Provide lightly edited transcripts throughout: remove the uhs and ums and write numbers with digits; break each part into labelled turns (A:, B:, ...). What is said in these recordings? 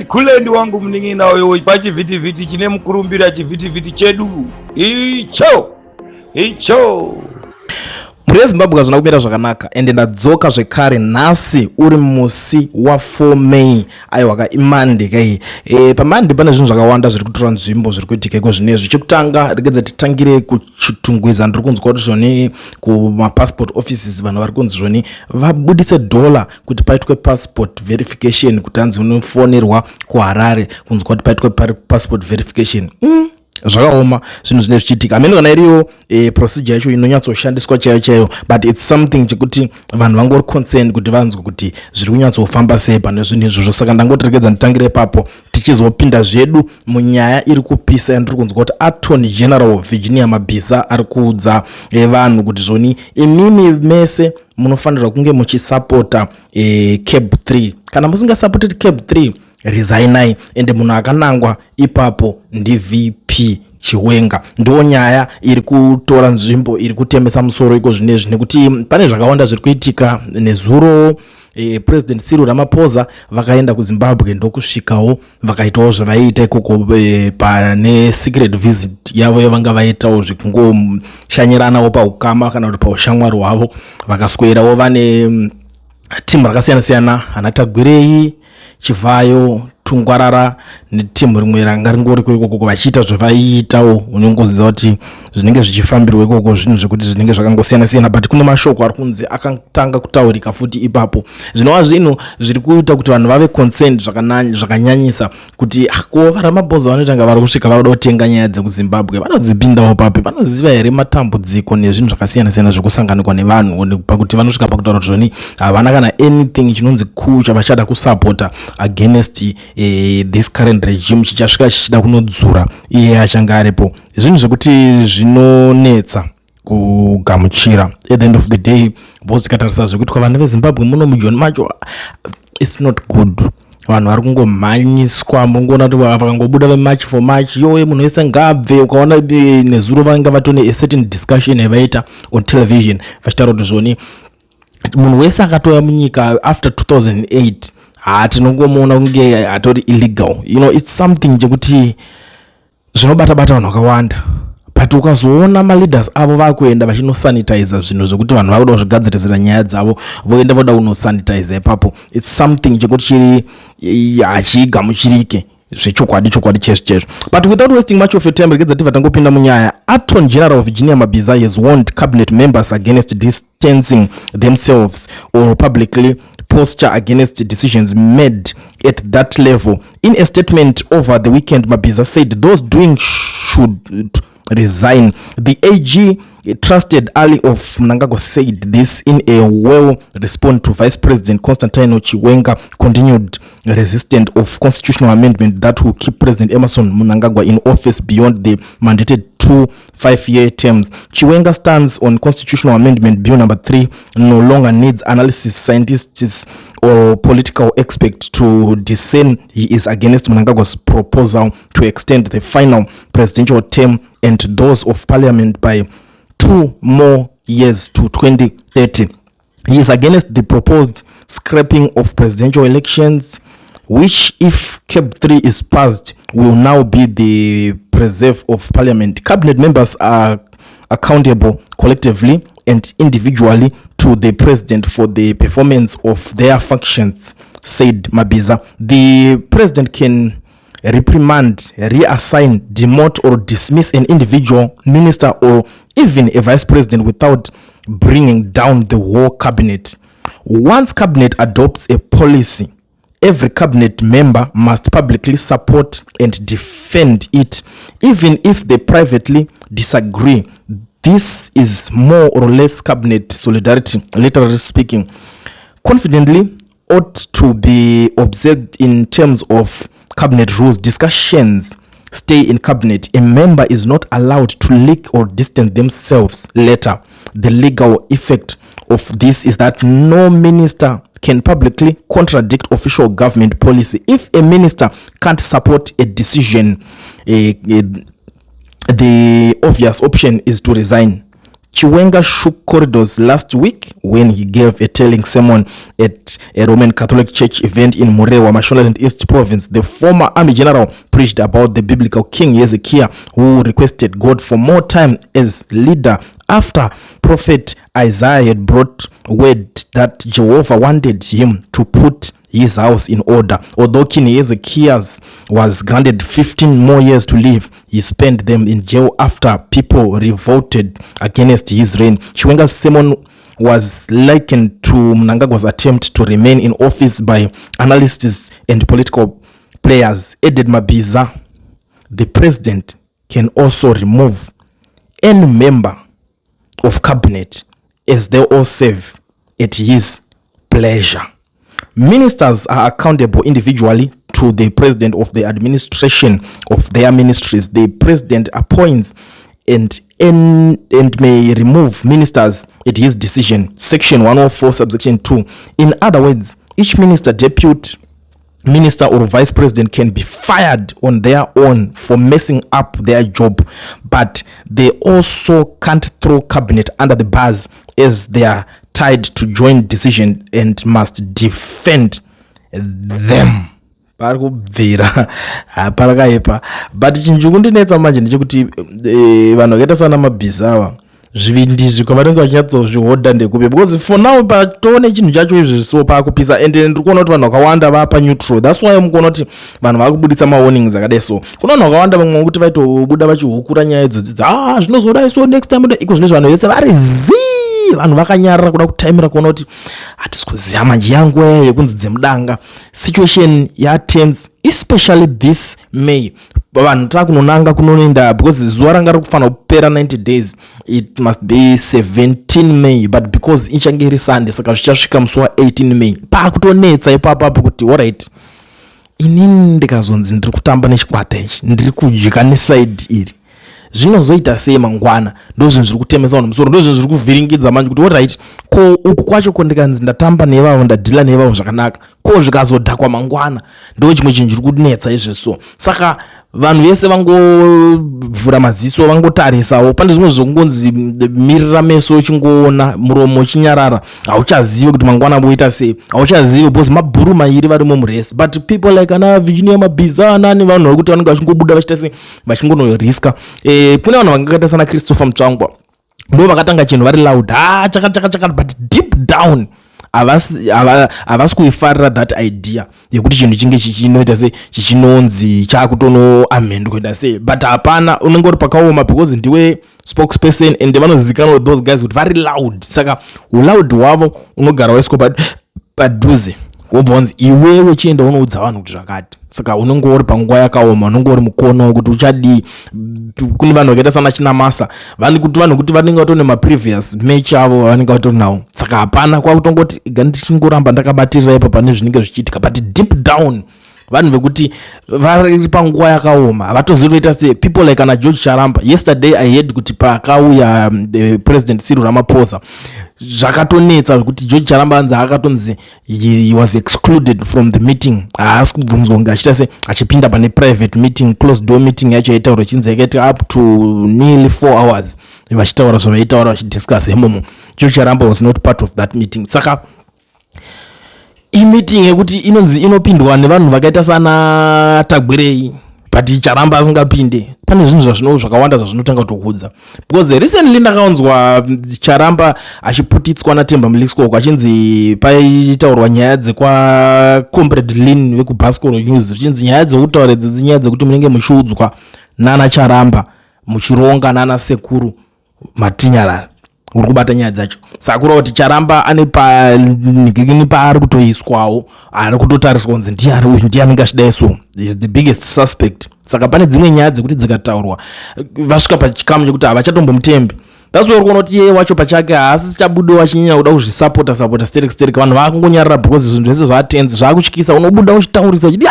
A: Kulendi wangu mningina wewe pachi viti chine mkurumbira chiviti chedu icho
B: Murezi Zimbabwe zvakumira zvakanaka ende ndadzoka zvekare nhasi uri musi wa4 May aiwa imande kai pamande pane zvinhu zvakawanda zviri kutora nzvimbo zviri kuitika iko zvinezvi chekutanga regedza titangire kuchitungwiza ndiri kunzwa kuti zvoni kuma passport offices vanhu vari kunzi zvoni vabudise dola kuti paitwe passport verification kuti hanzi unofonerwa kuHarare kunzwa kuti paitwe passport verification zvakaoma zvinhu zvine zvichiitika amene kana iriyo procedure yacho inonyatsoshandiswa chaiyo but it's something chekuti vanhu vangori concerned kuti vanzwe kuti zviri kunyatsofamba sei pane zvinhu izvozvo saka ndangotiregedza nditangire papo tichizopinda zvedu munyaya iri kupisa yandiri kunzwa kuti Attorney General Virginia Mabhiza ari kuudza vanhu kuti zvoni imimi mese munofanirwa kunge muchisapota CAB3 kana musingasapoti CAB3 resignai ende munhu akanangwa ipapo ndi VP Chiwenga ndo nyaya iri kutora nzvimbo iri kutemesa musoro iko zvinezvi nekuti pane zvakawanda zviri kuitika nezuro President Cyril Ramaphosa vakaenda kuZimbabwe ndokusvikawo vakaitawo zvavaiita ikoko pane secret visit yavo yavanga vaitawo zvikungoshanyiranawo paukama kana kuti paushamwari hwavo vakaswerawo vane timu rakasiyana siyana anatagwirei Chivayo Tungwarara netimu rimwe ranga ringori ikoko vachiita zvavaiitawo unongoziva kuti zvinenge zvichifambirwa ikoko zvinhu zvekuti zvinenge zvakangosiyana siyana but kune mashoko ari kunzi akatanga kutaurika futi ipapo zvinova zvinhu zviri kuita kuti vanhu vave concerned zvakanyanyisa kuti ko Ramaphosa vanotanga vari kusvika vanoda kutenga nyaya dzekuZimbabwe vanodzipindawo papi vanoziva here matambudziko nezvinhu zvakasiyana siyana zvekusanganikwa nevanhu pakuti vanosvika pakutaura kuti zvoni havana kana anything chinonzi kuu chavachada kusapota against this current regime chichasvika chichida kunodzura iye achanga aripo zvinhu zvekuti zvinonetsa kugamuchira at the end of the day vozikatarisa zvekuitwa vanhu veZimbabwe muno mujoni macho it's not good vanhu vari kungomhanyiswa mungoona kuti vakangobuda vemarch for march yowe munhu wese ngabve ukaona nezuro vanga vatone a certain discussion yavaita on television vachitaura kuti zvoni munhu wese akatoya munyika after 2008 tinongomuona kunge atori illegal it's something chekuti zvinobata vanhu vakawanda but ukazoona maleaders avo vakuenda vachinosanitize zvinhu zvekuti vanhu vakuda kuzvigadzirisira nyaya dzavo voenda voda kunosanitize ipapo it's something chekuti chiri hachigamuchirike zvechokwadi chezvo but without wasting much of your time regedza tiva tangopinda munyaya Attorney General Virginia Mabhiza has warned cabinet members against distancing themselves or publicly posture against decisions made at that level. In a statement over the weekend, Mabhiza said those doing should resign. The AG trusted Ali of Mnangagwa said this in a well response to Vice President Constantino Chiwenga continued resistance of constitutional amendment that will keep President Emerson Mnangagwa in office beyond the mandated 2 5-year terms. Chiwenga stands on constitutional amendment bill number 3 no longer needs analysis, scientists or political experts to discern. He is against Mnangagwa's proposal to extend the final presidential term and those of parliament by 2 more years to 2030. He is against the proposed scrapping of presidential elections, which, if CAB3 is passed, will now be the preserve of parliament. Cabinet members are accountable collectively and individually to the president for the performance of their functions, said Mabhiza. The president can reprimand, reassign, demote or dismiss an individual minister or even a vice president without bringing down the whole cabinet. Once cabinet adopts a policy, every cabinet member must publicly support and defend it, even if they privately disagree. This is more or less cabinet solidarity, literally speaking. Confidently ought to be observed in terms of cabinet rules. Discussions stay in cabinet. A member is not allowed to leak or distance themselves later. The legal effect of this is that no minister can publicly contradict official government policy. If a minister can't support a decision, the obvious option is to resign. Chiwenga shook corridors last week when he gave a telling sermon at a Roman Catholic church event in Murewa, Mashonaland East Province. The former army general preached about the biblical king Hezekiah, who requested God for more time as leader after prophet Isaiah had brought word that Jehovah wanted him to put his house in order. Although King Hezekiah was granted 15 more years to live, he spent them in jail after people revolted against his reign. Chiwenga's sermon was likened to Mnangagwa's attempt to remain in office by analysts and political players. Added Mabhiza, the president can also remove any member of cabinet as they all serve at his pleasure. Ministers are accountable individually to the president of the administration of their ministries. The president appoints and may remove ministers at his decision. Section 104 subsection 2. In other words, each minister, deputy minister or vice president can be fired on their own for messing up their job, but they also can't throw cabinet under the bus as they are tied to joint decision and must defend them. Parikubvira parakaipa, but chinhu kundinetsa manje ndechekuti vanhu vakaita sana Mabhiza ava zvivindizvi kwavanenge vachinyatso ndekupe, because for now patone chinhu chacho izvi so pakupisa, and ndiri kuona kuti vanhu vakawanda vapa neutral. That's why mukuona kuti vanhu vakubuditsa mawarnings akadai so. Kuna vanhu vakawanda vamwe kuti vaitobuda vachihukura nyaya idzodzi zvinozodai so next time iko zvinezvi vanhu vese vari vanhu vakanyarara kuda kutaimira kuona kuti hatisi kuziva manje yangu yekunzi dzemudanga. Situation yatense, especially this May. Vanhu takunonanga kunoenda because zuva ranga rikufanira kupera 90 days, it must be 17 May, but because ichange iri Sunday saka zvichasvika musi wa 18 May pakutonetsa ipapo kuti alright, inini ndikazonzi ndiri kutamba nechikwata ichi, ndiri kudya neside iri, zvinozoita sei mangwana? Ndozvinhu zviri kutemesa vanhu musoro, ndozvinhu zviri kuvhiringidza manje kuti alright, ko uku kwacho ko ndikanzi ndatamba nevavo ndadhila nevavo zvakanaka, ko zvikazodhakwa mangwana, ndo chimwe chinhu chiri kunetsa izvi so. Saka vanhu vese vangovhura maziso, vangotarisawo. Pane zvimwe zvokungonzi mirira meso chingoona, muromo chinyarara, hauchazivi kuti mangwana boita sei, hauchazivi because mabhuru mairi varimo muresi. But people like ana Virginia Mabhiza nani, vanhu vari kuti vanenge vachingobuda vachita sei, vachingonoriska. Kune vanhu vangakaita sana Christopher Mutsvangwa, ndo vakatanga chinhu vari loud chakati, but deep down havasi kuifarira that idea yekuti chinhu chinge chichinoita sei, chichinonzi chakutono amend kuita sei. But hapana, unenge uri pakaoma because ndiwe spokesperson and vanozivikanwa those guys kuti vari loud. Saka uloud hwavo unogara waiswa padhuze wobvonzi iwewe chienda unoudza vanhu kuti zvakati. Saka unenge uri panguva yakaoma, unenge uri mukono kuti uchadii. Kune vanhu vakaita sana Chinamasa, vanhu kuti vanenge vatone maprevious match avo vanenge vatonawo. Saka hapana, kwakutongoti ndichingoramba ndakabatirira ipa pane zvinenge zvichiitika, but deep down vanhu vekuti vari panguva yakaoma havatozivoita sei. People like ana George Charamba, yesterday I heard kuti pakauya President Cyril Ramaphosa zvakatonetsa kuti George Charamba anzi akatonzi he was excluded from the meeting, haasi kubvunzwa kunge achita sei, achipinda pane private meeting, closed door meeting yacho yaitaura chinzi yakaita up to nearly 4 hours vachitaura zvavaitaura vachidiscuss imomo. George Charamba was not part of that meeting. Saka meeting yekuti inonzi inopindwa nevanhu vakaita sana Tagwirei, but Charamba asingapinde. Pane zvinhu zvakawanda zvazvinotanga kutokudza, because recently ndakaonzwa Charamba achiputitswa naTemba Mliskoko achinzi paitaurwa nyaya dzekwa Comrade Lin vekubhaskoro news, achinzi nyaya dzekutaura idzi nyaya dzekuti munenge muchiudzwa nana Charamba muchironga nana Sekuru Matinyarara uri kubata nyaya dzacho. Saka kuti Charamba ane paari kutoiswawo, ari kutotariswa kunzi ndiani uyu ndiani ngachidai so, is the biggest suspect. Saka pane dzimwe nyaya dzekuti dzikataurwa vasvika pachikamu chekuti havachatombomtembi. That's why kuona kuti yeye wacho pachake haasi chabudo wachinyanya kuda kuzvisapota sterek vanhu vakungonyarara because zvinhu zvese zvatenzi zvakutyisa. Unobuda uchitaurisa uchiti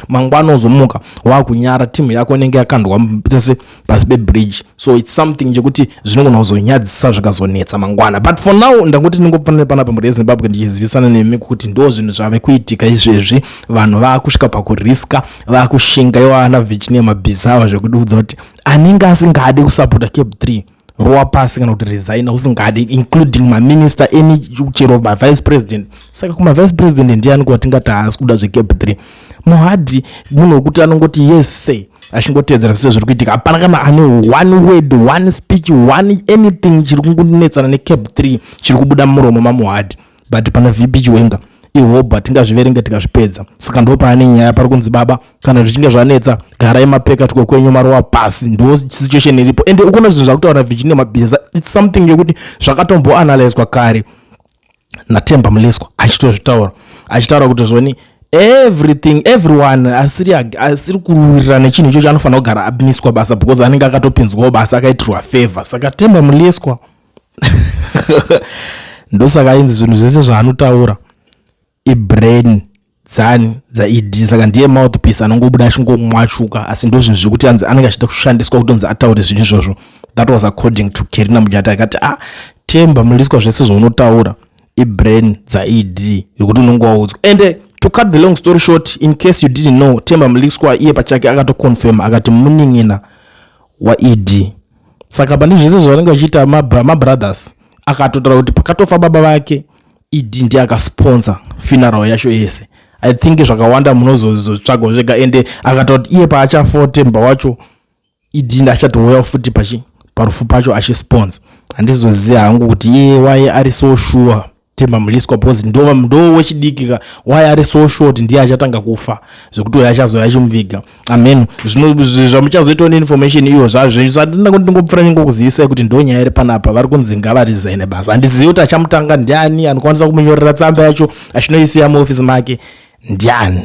B: mangwana uzomuka wakunyara, timu yako inenge yakandwa pese pasi pebridge. So it's something chekuti zvinogona kuzonyadzisa zvikazonetsa mangwana. But for now ndangoti ndingofanira panapa muReZimbabwe ndichizivisana nemi kuti ndo zvinhu zvave kuitika izvezvi. Vanhu vakusvika pakuriska, vakushinga iwo ana Virginia Mabhiza zvekuti udza kuti anenge asingade kusapota CAB3 rowa pasi kana kuti resign usingadi including maminister any chero vice president. Saka kuma vice president ndiani kwatingati haasi kuda CAB3. Mohadi munhu wekuti anongoti yes say achingotedzera zvese zviri kuitika, hapana kana ane one word, one speech, one anything chiri kungonetsana neCAB3 chiri kubuda muromo maMohadi. But pana VP Chiwenga ihoba tingazviverenga tikazvipedza. Saka ndo paane nyaya pari kunzi baba kana zvichinge zvanetsa garai mapeka tuko kwenyu marowa pasi, ndo situation iripo. Ende ukona zvinhu zvakutaura Virginia Mabhiza, it's something yokuti zvakatombo analyzwa kare naTemba Mleswa achitaura kuti zvoni everything everyone asiri kuwirirana nechinhu icho chanofanira kugara abiniswa basa because anenge akatopinzwawo basa akaitirwa favor. Saka Temba Mleswa ndosaka ainzi zvinhu zvese zvaanotaura ibrain dzani dzaED. Saka ndiye mouthpiece anongobuda achingomwachuka, asi ndo zvinhu zvekuti anenge achida kushandiswa kutonzi ataure zvinhu izvozvo. That was according to Kerina Mujata akati Temba Mleswa zvese zvaunotaura ibrain dzaED yokuti unonge waudzwa. And to cut the long story short, in case you didn't know, Temba Mleswa iye pachake akatoconfirm akati muning'ina waED. Saka pane zvese zvavanenge vachiita mabrothers akatotaura kuti pakatofa baba vake ED ndiye akasponsor funeral yacho yese. I think zvakawanda munozotsvaga zvega. Ende akataura kuti iye paachafa Temba wacho ED ndiye achatouya futi parufu pacho achisponsor. Handizoziva hangu kuti iye waye ari so sure Temba Mleswa because ndo wechidiki waye ari so short ndiye achatanga kufa zvekuti uya achazoya achimuviga. Amen. Zvino zvamuchazoita information iyo zvazvo sandina kuti ndingopfura ningokuzivisai kuti ndo nyaya iri panapa vari kunzi ngava resign basa. Handizivi kuti achamutanga ndiani, anokwanisa kumunyorera tsamba yacho achinoisiya muofisi make ndiani.